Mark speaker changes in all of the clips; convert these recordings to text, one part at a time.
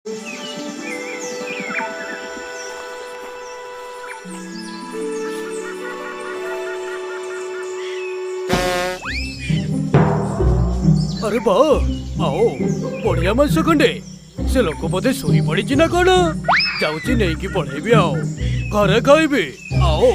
Speaker 1: अरे बा आओ बढ़िया मांस खंडे से लोक बोधे शोई पड़ी ना कौन जाऊँगी नहीं कि पढ़ेबी आओ घरे खाइबी आओ।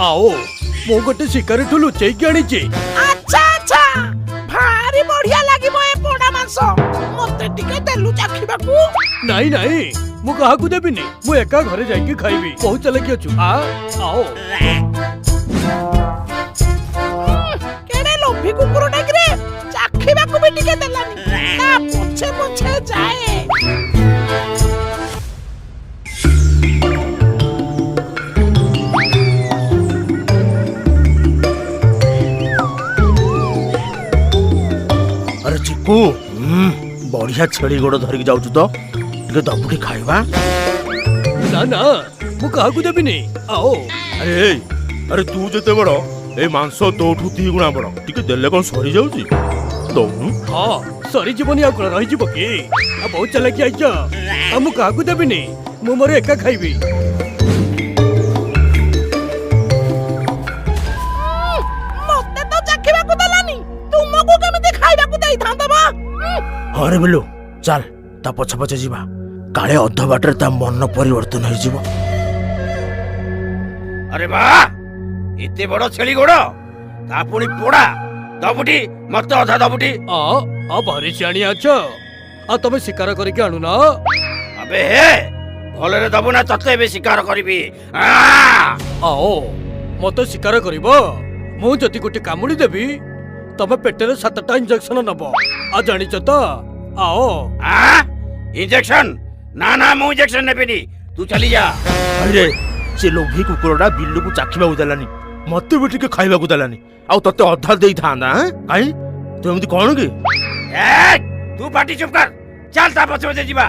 Speaker 1: आओ मो गोटे शिकारी ठू लुचई के आनी।
Speaker 2: अच्छा अच्छा भारी बढ़िया लागिबो ए पोड़ा मांस मते टिके देलु चाखिबाकू।
Speaker 1: नहीं नहीं मु कहा को देबिनी मु एका घरे जाई के खाइबी बहुत चले कि अछु आ आओ।
Speaker 2: केने लोभी कुकुर टाइकरे चाखिबाकू भी टिके देलानी ना पोछे पोछे जाए।
Speaker 3: चिकू बढ़िया छेड़ी गोड़ धरिक जाऊछु तो टिके दबुटी खाइबा।
Speaker 1: ना ना मु कहा को देबिनी आओ।
Speaker 3: अरे अरे तू जते बड़ ए मांस तोठू 3 गुणा बड़ टिके देले कोन सरी जाउची तो।
Speaker 1: हां सरी जीवनी आ कोन रही जीव की आ बहुत चले कि आइजा आ मु कहा को देबिनी मु मोर एका खाइबी।
Speaker 2: मते तो चाखिबाकू देलानी तुमको केमिते खाइबाकू देई थांदा बा।
Speaker 3: अरे बिल्लू चल ता पछ पछ जीवा काले अध बाटर ता मन परिवर्तन हो जीवो।
Speaker 4: अरे बा इते बड़ छेली गोड़ ता पुनी पोड़ा दबुटी मत अधा दबुटी।
Speaker 1: आ भारी सियाणी अछ आ तमे शिकार करके आनु ना।
Speaker 4: अबे हे भलरे दबु ना तते बे शिकार करबी।
Speaker 1: आओ मते शिकार करबो मु जति गोटे कामुडी देबी तमे पेटेरे 7टा इंजेक्शन नबो आ जानिच तो आओ।
Speaker 4: इंजेक्शन ना ना मु इंजेक्शन नेबेनी तू चली जा।
Speaker 3: अरे से लोभी कुकुरडा बिल्लू को चाखिबा उदलानी मते भी टिके खाइबा को दलानी आ तते अधा देई थांदा। काई तू एमती कोन के
Speaker 4: ए तू पाटी चुप कर चल ता पछ पछ जीवा।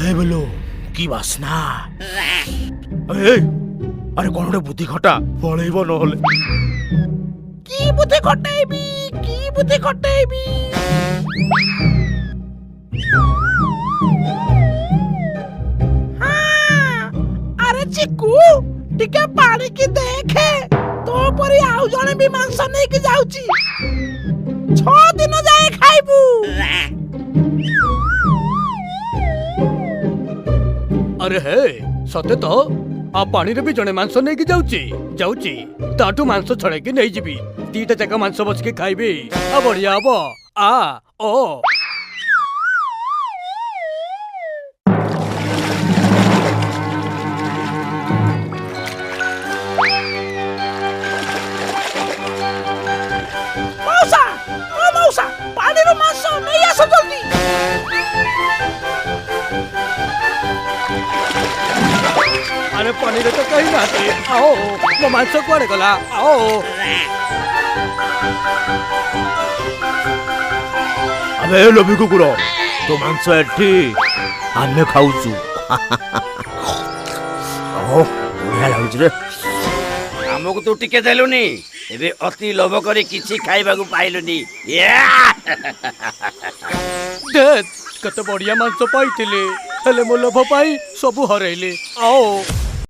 Speaker 3: ए बिल्लू की वासना। अरे अरे कोन गोटे बुद्धि खटा पळेइबो न होले।
Speaker 2: की बुद्धि खटेबी की बुद्धि खटेबी। हां अरे चिकू टिके पानी की देखे तो परी आउ जने भी मांस नै के जाउची 6 दिन जाए खाइबू।
Speaker 1: अरे हे सते तो आ पानी रे भी जने मांस नै के जाउची ताटू मांस छड़े के नै जीबी 2टा जगह मांस बच के खाइबी आ बढ़िया हबो आ ओ।
Speaker 2: मौसा ओ मौसा पानी रो मांस नै आसो जल्दी।
Speaker 1: अरे पानी रे तो कहीं ना थे आओ मो मांस कुआड़े गला आओ।
Speaker 3: अबे लोभी कुकुर तो मांस एठी आमे खाउछु। ओ बढ़िया लाଗୁଛି रे।
Speaker 4: हमको तू टिके देलुनी एबे अति लोभ करी किछि खाइबा को पाइलुनी।
Speaker 1: देख कते बढ़िया मांस पाइथिले हेले मो लोभ पाई सबु हरैले आओ।